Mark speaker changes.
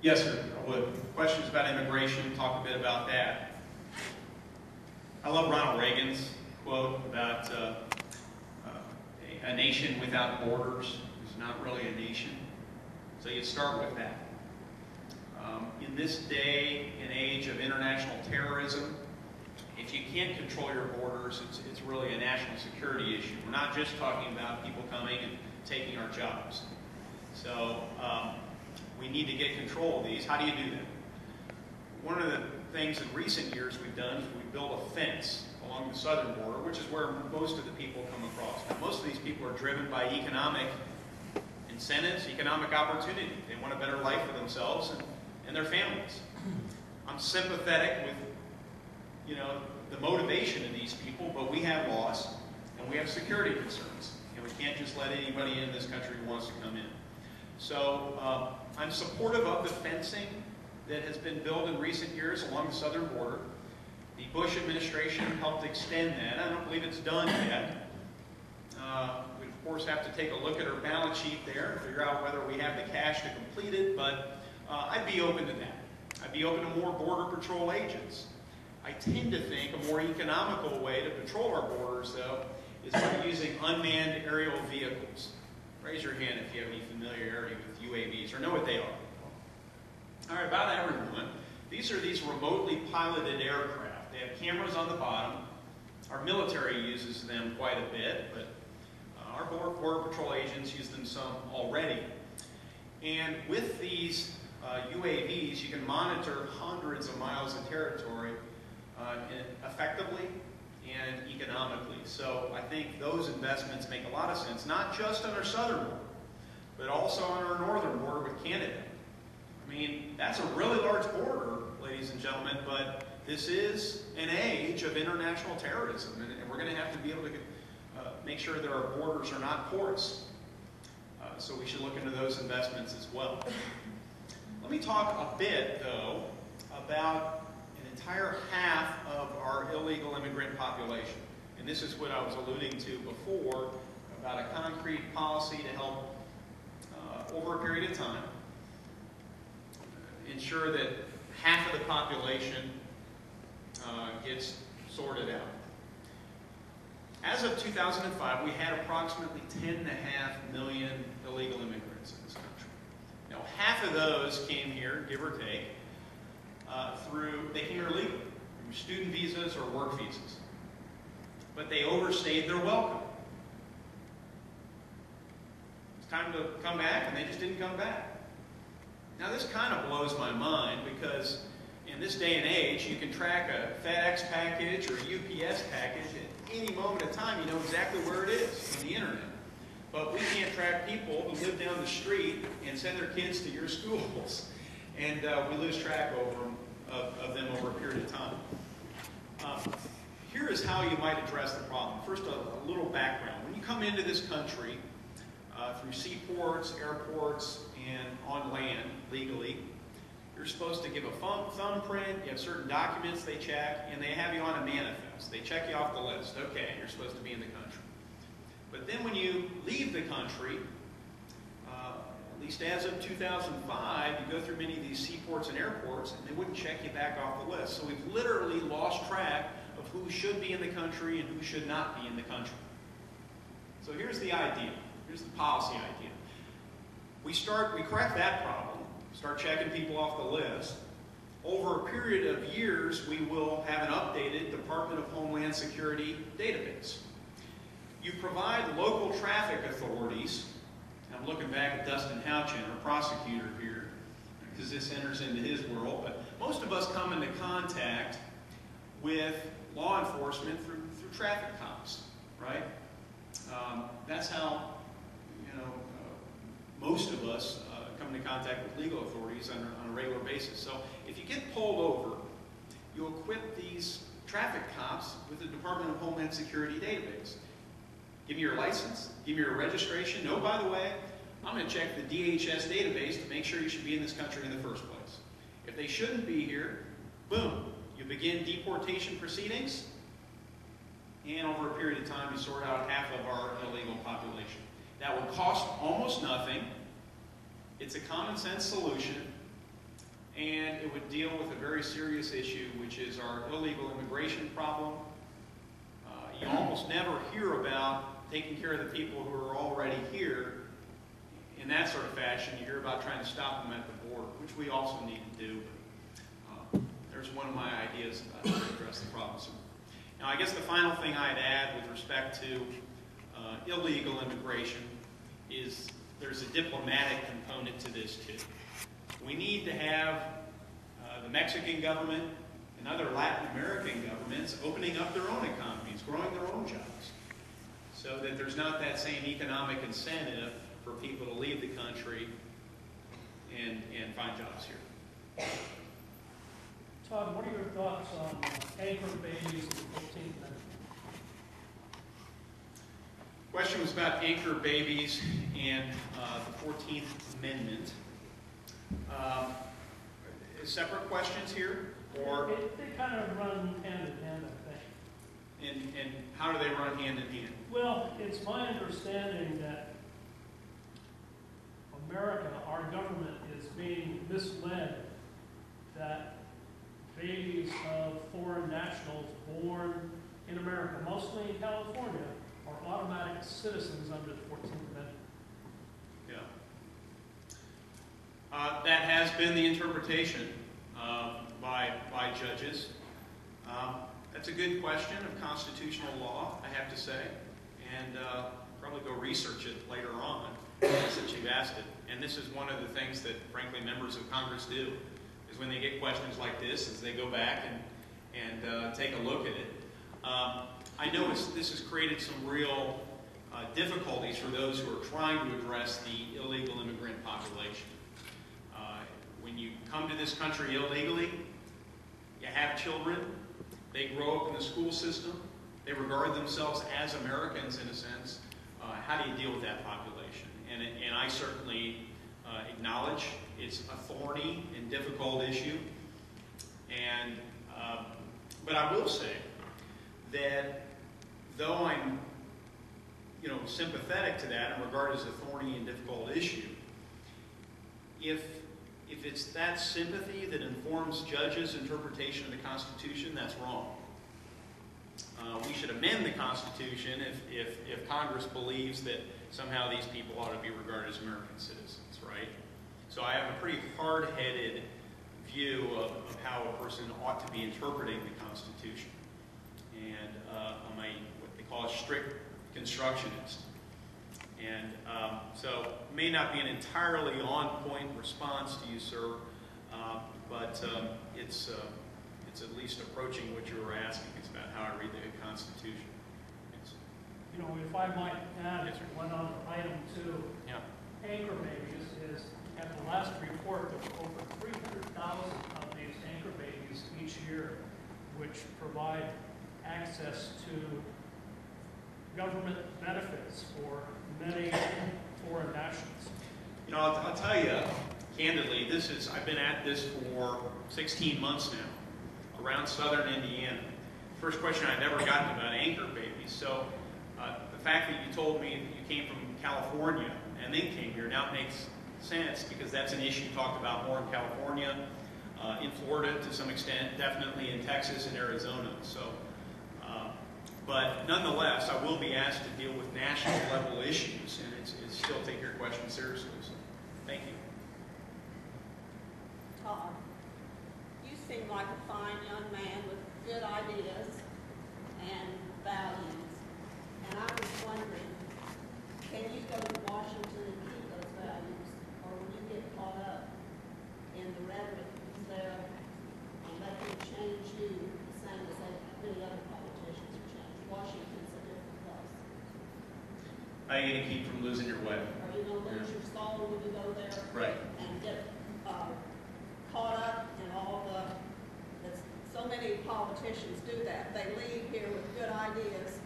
Speaker 1: Yes, sir, I would. Questions about immigration, talk a bit about that. I love Ronald Reagan's quote about a nation without borders is not really a nation. So you start with that. In this day and age of international terrorism, if you can't control your borders, it's really a national security issue. We're not just talking about people coming and taking our jobs. So we need to get control of these. How do you do that? One of the things in recent years we've done is we built a fence along the southern border, which is where most of the people come across. Now, most of these people are driven by economic incentives, economic opportunity. They want a better life for themselves and their families. I'm sympathetic with, the motivation of these people, but we have laws and we have security concerns, and we can't just let anybody in this country who wants to come in. So I'm supportive of the fencing that has been built in recent years along the southern border. The Bush administration helped extend that. I don't believe it's done yet. We of course have to take a look at our balance sheet there and figure out whether we have the cash to complete it, but I'd be open to that. I'd be open to more Border Patrol agents. I tend to think a more economical way to patrol our borders, though, is by using unmanned aerial vehicles. Raise your hand if you have any familiarity with UAVs or know what they are. All right, about everyone. These are these remotely piloted aircraft. They have cameras on the bottom. Our military uses them quite a bit, but our Border Patrol agents use them some already. And with these UAVs, you can monitor hundreds of miles of territory effectively and economically. So I think those investments make a lot of sense, not just on our southern border, but also on our northern border with Canada. I mean, that's a really large border, ladies and gentlemen, but this is an age of international terrorism, and we're going to have to be able to make sure that our borders are not porous. So we should look into those investments as well. Let me talk a bit, though, about an entire half of our illegal immigrant population. And this is what I was alluding to before about a concrete policy to help, over a period of time, ensure that half of the population gets sorted out. As of 2005, we had approximately 10.5 million illegal immigrants in this country. Now, half of those came here, give or take, they came here illegally, through student visas or work visas. But they overstayed their welcome. It's time to come back, and they just didn't come back. Now, this kind of blows my mind because in this day and age, you can track a FedEx package or a UPS package at any moment of time. You know exactly where it is on the internet. But we can't track people who live down the street and send their kids to your schools. And we lose track of them over a period of time. Here is how you might address the problem. First, a little background. When you come into this country through seaports, airports, and on land legally, you're supposed to give a thumbprint, you have certain documents they check, and they have you on a manifest. They check you off the list. Okay, you're supposed to be in the country. But then when you leave the country, at least as of 2005, you go through many of these seaports and airports, and they wouldn't check you back off the list. So we've literally lost track of who should be in the country and who should not be in the country. So here's the idea. Here's the policy idea. We correct that problem, start checking people off the list. Over a period of years, we will have an updated Department of Homeland Security database. You provide local traffic authorities. I'm looking back at Dustin Houchin, our prosecutor here, because this enters into his world. But most of us come into contact with law enforcement through traffic cops, right? That's how most of us come into contact with legal authorities on a regular basis. So if you get pulled over, you equip these traffic cops with the Department of Homeland Security database. Give me your license, give me your registration. No, by the way, I'm going to check the DHS database to make sure you should be in this country in the first place. If they shouldn't be here, boom, you begin deportation proceedings, and over a period of time, you sort out half of our illegal population. That will cost almost nothing. It's a common sense solution, and it would deal with a very serious issue, which is our illegal immigration problem. You almost never hear about taking care of the people who are already here in that sort of fashion. You hear about trying to stop them at the border, which we also need to do. But, there's one of my ideas about how to address the problem. So, now, I guess the final thing I'd add with respect to illegal immigration is there's a diplomatic component to this too. We need to have the Mexican government and other Latin American governments opening up their own economies, growing their own jobs, so that there's not that same economic incentive for people to leave the country and find jobs here.
Speaker 2: Todd, what are your thoughts on anchor babies in the 15th Amendment?
Speaker 1: The question was about anchor babies and the 14th Amendment. Separate questions here, or
Speaker 2: they kind of run hand in hand, I think.
Speaker 1: and how do they run hand in hand?
Speaker 2: Well, it's my understanding that America, our government, is being misled that babies of foreign nationals born in America, mostly in California, are automatic citizens under the 14th Amendment.
Speaker 1: Yeah. That has been the interpretation by judges. That's a good question of constitutional law, I have to say, and probably go research it later on since you've asked it. And this is one of the things that, frankly, members of Congress do, is when they get questions like this, is they go back and take a look at it. I know this has created some real difficulties for those who are trying to address the illegal immigrant population. When you come to this country illegally, you have children, they grow up in the school system, they regard themselves as Americans in a sense. How do you deal with that population? And I certainly acknowledge it's a thorny and difficult issue. And but I will say that though I'm sympathetic to that and regard it as a thorny and difficult issue, if it's that sympathy that informs judges' interpretation of the Constitution, that's wrong. We should amend the Constitution if Congress believes that somehow these people ought to be regarded as American citizens, right? So I have a pretty hard-headed view of how a person ought to be interpreting the Constitution. And I'm what they call a strict constructionist. And so it may not be an entirely on-point response to you, sir, but it's at least approaching what you were asking. It's about how I read the Constitution. Thanks.
Speaker 2: If I might add,
Speaker 1: Yes, sir.
Speaker 2: one on item 2,
Speaker 1: Yeah.
Speaker 2: anchor babies is, at the last report, there were over 300,000 of these anchor babies each year, which provide access to government benefits for many foreign nationals.
Speaker 1: I'll tell you, candidly, I've been at this for 16 months now, around southern Indiana. First question I'd ever gotten about anchor babies. So the fact that you told me that you came from California and then came here now makes sense, because that's an issue talked about more in California, in Florida to some extent, definitely in Texas and Arizona. So, but nonetheless, I will be asked to deal with national level issues, and it's still take your question seriously. So, thank you.
Speaker 3: Todd, you seem like a fine young man with good ideas and values. And I was wondering, can you go to Washington and keep those values? Or will you get caught up in the rhetoric that's there and let them change you the same as many other politicians have changed? Washington's a different place.
Speaker 1: How are you going to keep from losing your way?
Speaker 3: Are you going to lose your soul when you go there?
Speaker 1: Right.
Speaker 3: And get caught up in all the, so many politicians do that. They leave here with good ideas